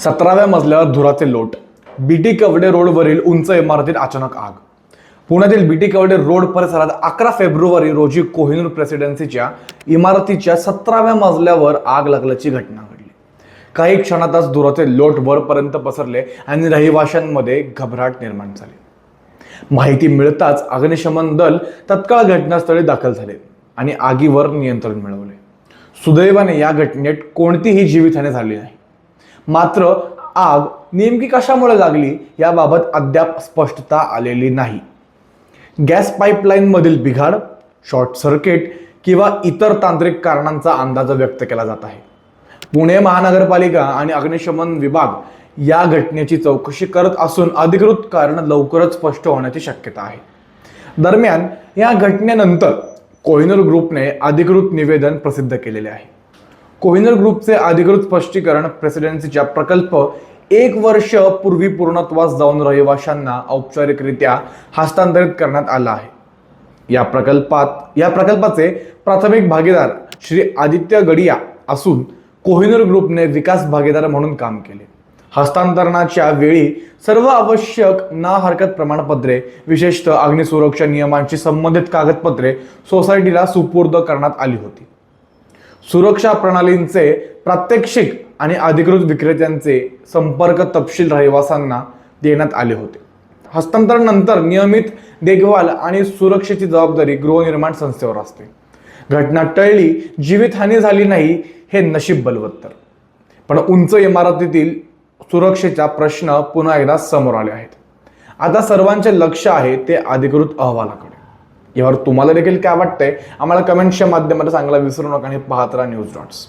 17व्या मजल्यावर धुराचे लोट. बीटी कवडे रोडवरील उंच इमारतीत अचानक आग. पुण्यातील बीटी कवडे रोड परिसरात 11 फेब्रुवारी रोजी कोहिनूर प्रेसिडेन्सीच्या इमारतीच्या 17व्या मजल्यावर आग लागल्याची घटना घडली. काही क्षणातच धुराचे लोट वरपर्यंत पसरले आणि रहिवाशांमध्ये घबराट निर्माण झाली. माहिती मिळताच अग्निशमन दल तत्काळ घटनास्थळी दाखल झाले आणि आगीवर नियंत्रण मिळवले. सुदैवाने या घटनेत कोणतीही जीवितहानी झाली नाही. मात्र आग नेमकी कशामुळे लागली याबाबत अद्याप स्पष्टता आलेली नाही. गॅस पाईपलाईन मधील बिघाड, शॉर्ट सर्किट किंवा इतर तांत्रिक कारणांचा अंदाज व्यक्त केला जात आहे. पुणे महानगरपालिका आणि अग्निशमन विभाग या घटनेची चौकशी करत असून अधिकृत कारण लवकरच स्पष्ट होण्याची शक्यता आहे. दरम्यान या घटनेनंतर कोहिनूर ग्रुपने अधिकृत निवेदन प्रसिद्ध केलेले आहे. कोहिनूर ग्रुपचे अधिकृत स्पष्टीकरण प्रेसिडेन्सीच्या प्रकल्प 1 वर्ष पूर्वी पूर्णत्वास जाऊन रहिवाशांना औपचारिकरित्या हस्तांतरित करण्यात आला आहे. या प्रकल्पाचे प्राथमिक भागीदार श्री आदित्य गडिया असून कोहिनूर ग्रुपने विकास भागीदार म्हणून काम केले. हस्तांतरणाच्या वेळी सर्व आवश्यक ना हरकत प्रमाणपत्रे, विशेषतः अग्निसुरक्षा नियमांची संबंधित कागदपत्रे सोसायटीला सुपूर्द करण्यात आली होती. सुरक्षा प्रणालींचे प्रात्यक्षिक आणि अधिकृत विक्रेत्यांचे संपर्क तपशील रहिवाशांना देण्यात आले होते. हस्तांतरणानंतर नियमित देखभाल आणि सुरक्षेची जबाबदारी गृहनिर्माण संस्थेवर असते. घटना टळली, जीवितहानी झाली नाही हे नशीब बलवत्तर. पण उंच इमारतीतील सुरक्षेचा प्रश्न पुन्हा एकदा समोर आले आहेत. आता सर्वांचे लक्ष आहे ते अधिकृत अहवालाकडे. यावर तुम्हाला देखील काय वाटतंय आम्हाला कमेंट्सच्या माध्यमातून सांगायला विसरू नका आणि पाहत राहा न्यूज डॉट्स.